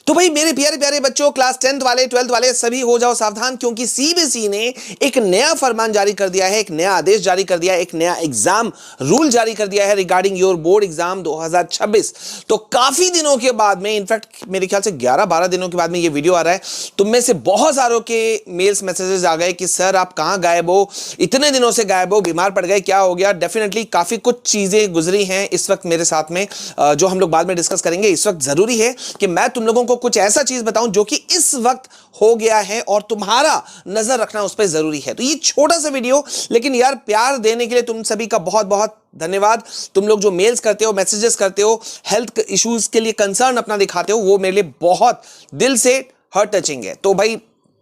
तो भाई मेरे प्यारे प्यारे बच्चों, क्लास 10th वाले 12th वाले सभी हो जाओ सावधान, क्योंकि सीबीएसई ने एक नया फरमान जारी कर दिया है, एक नया आदेश जारी कर दिया है, एक नया एग्जाम रूल जारी कर दिया है रिगार्डिंग योर बोर्ड एग्जाम 2026। तो काफी दिनों के बाद में, इनफैक्ट मेरे ख्याल से 11-12 दिनों के बाद में ये वीडियो आ रहा है। तुम में से बहुत सारों के मेल्स मैसेजेस आ गए कि सर आप कहां गायब हो, इतने दिनों से गायब हो, बीमार पड़ गए, क्या हो गया। डेफिनेटली काफी कुछ चीजें गुजरी हैं इस वक्त मेरे साथ में, जो हम लोग बाद में डिस्कस करेंगे। इस वक्त जरूरी है कि मैं तुम लोगों को कुछ ऐसा चीज बताऊं जो कि इस वक्त हो गया है और तुम्हारा नजर रखना उस पर जरूरी है। तो ये छोटा सा वीडियो, लेकिन यार प्यार देने के लिए तुम सभी का बहुत बहुत धन्यवाद। तुम लोग जो मेल्स करते हो, मैसेजेस करते हो, हेल्थ इश्यूज के लिए कंसर्न अपना दिखाते हो, वो मेरे लिए बहुत दिल से हर्ट टचिंग है। तो भाई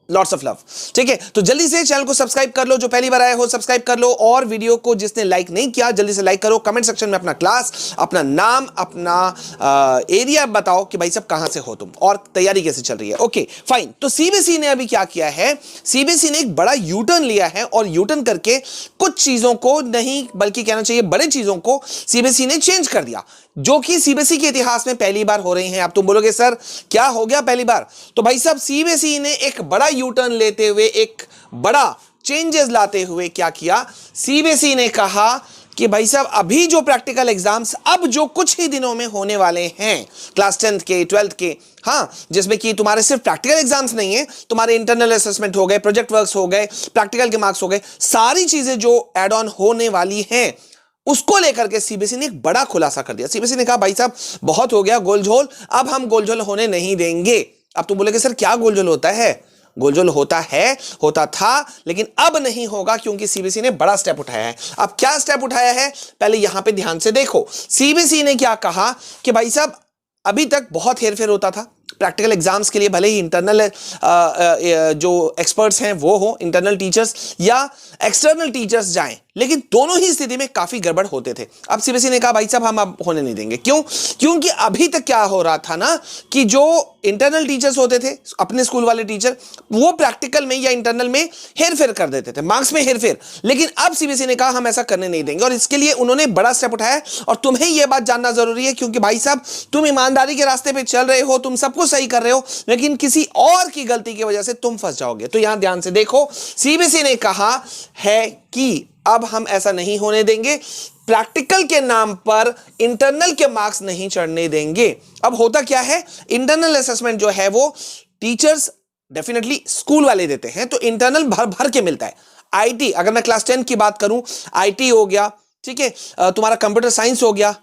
लॉट्स ऑफ लव, ठीक है। तो जल्दी से चैनल को सब्सक्राइब कर लो, जो पहली बार आए हो सब्सक्राइब कर लो, और वीडियो को जिसने लाइक नहीं किया जल्दी से लाइक करो। कमेंट सेक्शन में अपना क्लास, अपना नाम, अपना एरिया बताओ कि भाई सब कहां से हो तुम और तैयारी कैसे चल रही है। Okay fine. तो सीबीएसई ने अभी क्या किया है, सीबीएसई ने एक बड़ा यू टर्न लिया है और यू टर्न करके कुछ चीजों को नहीं, बल्कि कहना चाहिए बड़े चीजों को सीबीएसई ने चेंज कर दिया, जो कि सीबीएसई के इतिहास में पहली बार हो रही हैं। अब तुम बोलोगे सर क्या हो गया पहली बार, तो भाई साहब सीबीएसई ने एक बड़ा यू टर्न लेते हुए, एक बड़ा चेंजेस लाते हुए क्या किया, सीबीएसई ने कहा कि भाई साहब अभी जो प्रैक्टिकल एग्जाम्स अब जो कुछ ही दिनों में होने वाले हैं, क्लास 10th के 12th के, हाँ, जिसमें कि तुम्हारे सिर्फ प्रैक्टिकल एग्जाम्स नहीं है, तुम्हारे इंटरनल असेसमेंट हो गए, प्रोजेक्ट वर्क्स हो गए, प्रैक्टिकल के मार्क्स हो गए, सारी चीजें जो एड ऑन होने वाली हैं उसको लेकर के सीबीएसई ने एक बड़ा खुलासा कर दिया। सीबीएसई ने कहा भाई साहब बहुत हो गया गोलझोल, अब हम गोलझोल होने नहीं देंगे। अब तुम बोलोगे सर क्या गोलझोल होता है, गोलझोल होता है, होता था, लेकिन अब नहीं होगा, क्योंकि सीबीएसई ने बड़ा स्टेप उठाया है। अब क्या स्टेप उठाया है, पहले यहां पे ध्यान से देखो। सीबीएसई ने क्या कहा कि भाई साहब अभी तक बहुत हेरफेर होता था प्रैक्टिकल एग्जाम्स के लिए, भले ही इंटरनल जो एक्सपर्ट्स हैं वो हो, इंटरनल टीचर्स या एक्सटर्नल टीचर्स जाएं, लेकिन दोनों ही स्थिति में काफी गड़बड़ होते थे। अब सीबीएसई ने कहा भाई साहब हम अब होने नहीं देंगे। क्यों? क्योंकि अभी तक क्या हो रहा था ना कि जो इंटरनल टीचर्स होते थे, अपने स्कूल वाले टीचर, वो प्रैक्टिकल में या इंटरनल में हेरफेर कर देते थे, मार्क्स में हेरफेर। लेकिन अब सीबीएसई ने कहा हम ऐसा करने नहीं देंगे, और इसके लिए उन्होंने बड़ा स्टेप उठाया। और तुम्हें यह बात जानना जरूरी है, क्योंकि भाई साहब तुम ईमानदारी के रास्ते पे चल रहे हो, तुम सब कुछ सही कर रहे हो, लेकिन किसी और की गलती की वजह से तुम फंस जाओगे। तो यहां ध्यान से देखो, सीबीएसई ने कहा है कि अब हम ऐसा नहीं होने देंगे, प्रैक्टिकल के नाम पर इंटरनल के मार्क्स नहीं चढ़ने देंगे। अब होता क्या है, इंटरनल असेसमेंट जो है वो टीचर्स डेफिनेटली स्कूल वाले देते हैं, तो इंटरनल भर भर के मिलता है। आईटी, अगर मैं क्लास 10 की बात करूं, आईटी हो गया, ठीक है, तुम्हारा कंप्यूटर साइंस हो गया,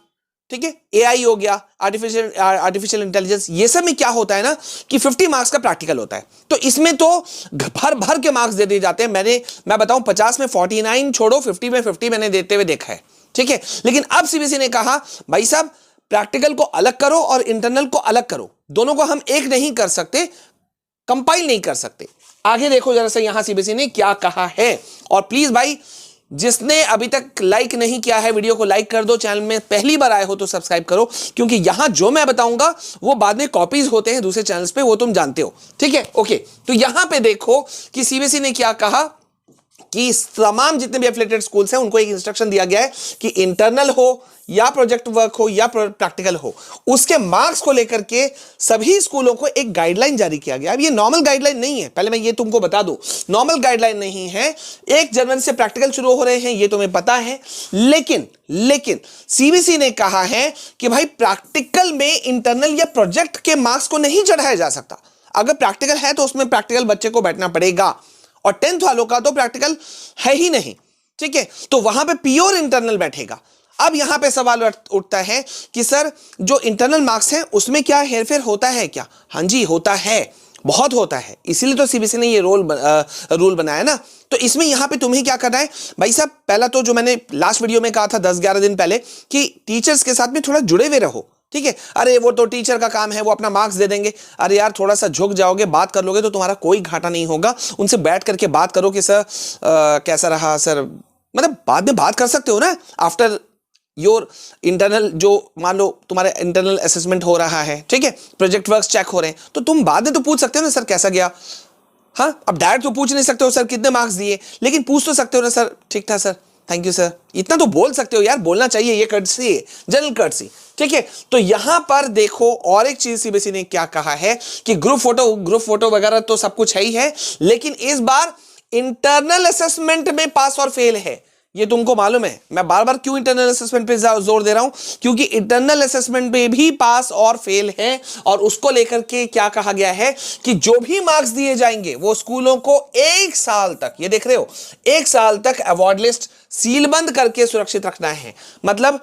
ठीक है, एआई हो गया, आर्टिफिशियल इंटेलिजेंस, ये सब में क्या होता है ना कि 50 मार्क्स का प्रैक्टिकल होता है। तो इसमें तो भर भर के मार्क्स दे दिए जाते हैं। मैं बताऊं 50 में 49 छोड़ो, 50 में 50 मैंने देते हुए देखा है, ठीक है। लेकिन अब सीबीएसई ने कहा भाई साहब प्रैक्टिकल को अलग करो और इंटरनल को अलग करो, दोनों को हम एक नहीं कर सकते, कंपाइल नहीं कर सकते। आगे देखो जरा से यहां सीबीएसई ने क्या कहा है। और प्लीज भाई जिसने अभी तक लाइक नहीं किया है वीडियो को लाइक कर दो, चैनल में पहली बार आए हो तो सब्सक्राइब करो, क्योंकि यहां जो मैं बताऊंगा वो बाद में कॉपीज होते हैं दूसरे चैनल्स पे, वो तुम जानते हो, ठीक है। ओके, तो यहां पे देखो कि सीबीएसई ने क्या कहा कि तमाम जितने भी एफिलिएटेड स्कूल्स हैं उनको एक इंस्ट्रक्शन दिया गया है कि इंटरनल हो या प्रोजेक्ट वर्क हो या प्रैक्टिकल हो, उसके मार्क्स को लेकर के सभी स्कूलों को एक गाइडलाइन जारी किया गया। अब ये नॉर्मल गाइडलाइन नहीं है, पहले मैं ये तुमको बता दूं, नॉर्मल गाइडलाइन नहीं है। 1 जनवरी से प्रैक्टिकल शुरू हो रहे हैं, ये तुम्हें पता है, लेकिन सीबीएसई ने कहा है कि भाई प्रैक्टिकल में इंटरनल या प्रोजेक्ट के मार्क्स को नहीं चढ़ाया जा सकता। अगर प्रैक्टिकल है तो उसमें प्रैक्टिकल बच्चे को बैठना पड़ेगा, और 10th वालों का तो प्रैक्टिकल है ही नहीं, ठीक है, तो वहां पे प्योर इंटरनल बैठेगा। अब यहां पे सवाल उठता है कि सर जो इंटरनल मार्क्स हैं उसमें क्या हेरफेर होता है क्या? हाँ जी होता है, बहुत होता है, इसीलिए तो सीबीएसई ने ये रूल बनाया ना। तो इसमें यहां पे तुम्हें क्या करना है भाई साहब, पहला तो जो मैंने लास्ट वीडियो में कहा था 10-11 दिन पहले कि टीचर्स के साथ में थोड़ा जुड़े हुए रहो, ठीक है। अरे वो तो टीचर का काम है, वो अपना मार्क्स दे देंगे। अरे यार थोड़ा सा झुक जाओगे, बात कर लोगे तो तुम्हारा कोई घाटा नहीं होगा। उनसे बैठ करके बात करो कि सर कैसा रहा सर, मतलब बाद में बात कर सकते हो ना आफ्टर योर इंटरनल, जो मान लो तुम्हारे इंटरनल असेसमेंट हो रहा है, ठीक है, प्रोजेक्ट वर्क्स चेक हो रहे हैं, तो तुम बाद में तो पूछ सकते हो ना सर कैसा गया। हाँ, अब डायरेक्ट तो पूछ नहीं सकते हो सर कितने मार्क्स दिए, लेकिन पूछ तो सकते हो ना सर ठीक था सर, थैंक यू सर, इतना तो बोल सकते हो यार, बोलना चाहिए, ये कर्टसी है, जनरल कर्टसी, ठीक है। तो यहां पर देखो और एक चीज सीबीएसई ने क्या कहा है कि ग्रुप फोटो वगैरह तो सब कुछ है ही है, लेकिन इस बार इंटरनल असेसमेंट में पास और फेल है। ये तुमको मालूम है, मैं बार बार क्यों इंटरनल असेसमेंट पे जोर दे रहा हूं, क्योंकि इंटरनल असेसमेंट पे भी पास और फेल है, और उसको लेकर के क्या कहा गया है कि जो भी मार्क्स दिए जाएंगे वो स्कूलों को 1 साल तक, ये देख रहे हो, 1 साल तक अवार्ड लिस्ट सीलबंद करके सुरक्षित रखना है। मतलब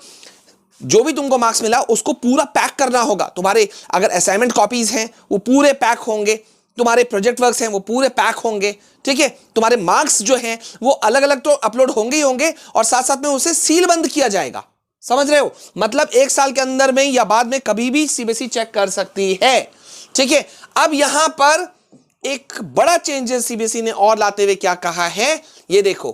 जो भी तुमको मार्क्स मिला उसको पूरा पैक करना होगा। तुम्हारे अगर असाइनमेंट कॉपीज हैं वो पूरे पैक होंगे, तुम्हारे प्रोजेक्ट वर्क्स हैं वो पूरे पैक होंगे, ठीक है। तुम्हारे मार्क्स जो हैं वो अलग अलग तो अपलोड होंगे ही होंगे, और साथ साथ में उसे सील बंद किया जाएगा। समझ रहे हो, मतलब 1 साल के अंदर में या बाद में कभी भी सीबीएसई चेक कर सकती है, ठीक है। अब यहां पर एक बड़ा चेंजेस सीबीएसई ने और लाते हुए क्या कहा है, ये देखो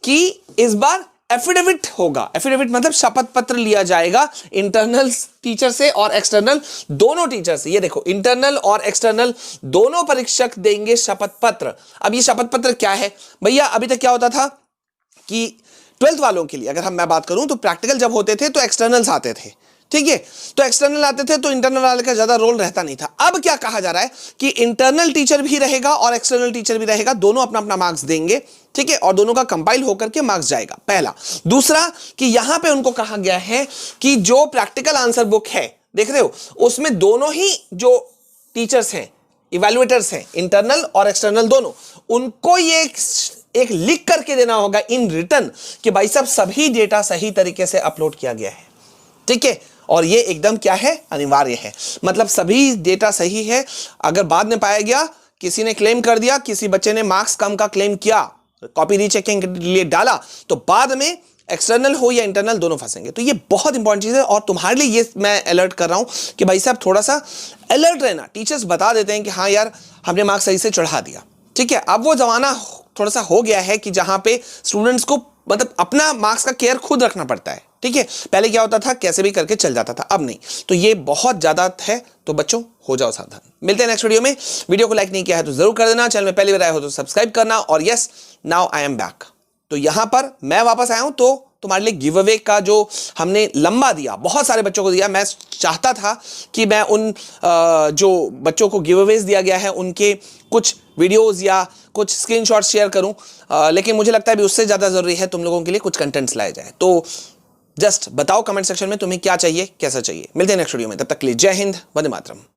कि इस बार एफिडेविट होगा। एफिडेविट मतलब शपथ पत्र लिया जाएगा इंटरनल टीचर से और एक्सटर्नल दोनों टीचर से। ये देखो, इंटरनल और एक्सटर्नल दोनों परीक्षक देंगे शपथ पत्र। अब ये शपथ पत्र क्या है भैया, अभी तक क्या होता था कि 12th वालों के लिए अगर मैं बात करूं तो प्रैक्टिकल जब होते थे तो एक्सटर्नल्स आते थे, ठीक है। तो एक्सटर्नल आते थे तो इंटरनल वाले का ज्यादा रोल रहता नहीं था। अब क्या कहा जा रहा है कि इंटरनल टीचर भी रहेगा और एक्सटर्नल टीचर भी रहेगा, दोनों अपना अपना मार्क्स देंगे, ठीक है, और दोनों का कंपाइल होकर के मार्क्स जाएगा, पहला। दूसरा कि यहां पे उनको कहा गया है कि जो प्रैक्टिकल आंसर बुक है, देख रहे हो, उसमें दोनों ही जो टीचर्स हैं, इवैल्यूएटर्स हैं, इंटरनल और एक्सटर्नल दोनों, उनको ये एक लिख करके देना होगा इन रिटर्न कि भाई साहब सभी डेटा सही तरीके से अपलोड किया गया है, ठीक है। और ये एकदम क्या है, अनिवार्य है। मतलब सभी डेटा सही है। अगर बाद में पाया गया किसी ने क्लेम कर दिया, किसी बच्चे ने मार्क्स कम का क्लेम किया, कॉपी रीचेकिंग के लिए डाला, तो बाद में एक्सटर्नल हो या इंटरनल दोनों फंसेंगे। तो ये बहुत इंपॉर्टेंट चीज है, और तुम्हारे लिए ये मैं अलर्ट कर रहा हूं कि भाई साहब थोड़ा सा अलर्ट रहना। टीचर्स बता देते हैं कि हाँ यार हमने मार्क्स सही से चढ़ा दिया, ठीक है। अब वो जमाना थोड़ा सा हो गया है कि जहां पे स्टूडेंट्स को मतलब अपना मार्क्स का केयर खुद रखना पड़ता है, ठीक है। पहले क्या होता था, कैसे भी करके चल जाता था, अब नहीं। तो ये बहुत ज्यादा है, तो बच्चों हो जाओ सावधान। मिलते हैं नेक्स्ट वीडियो में। वीडियो को लाइक नहीं किया है तो जरूर कर देना, चैनल में पहली बार आए हो तो सब्सक्राइब करना, और yes now I am back. तो यहां पर मैं वापस आया हूं, तो तुम्हारे लिए गिव अवे का जो हमने लंबा दिया, बहुत सारे बच्चों को दिया, मैं चाहता था कि मैं उन जो बच्चों को गिव अवेज दिया गया है उनके कुछ वीडियोस या कुछ स्क्रीनशॉट शेयर करूं, लेकिन मुझे लगता है भी उससे ज्यादा जरूरी है तुम लोगों के लिए कुछ कंटेंट्स लाए जाए। तो जस्ट बताओ कमेंट सेक्शन में तुम्हें क्या चाहिए, कैसा चाहिए। मिलते हैं नेक्स्ट वीडियो में, तब तक के लिए जय हिंद, वंदे मातरम।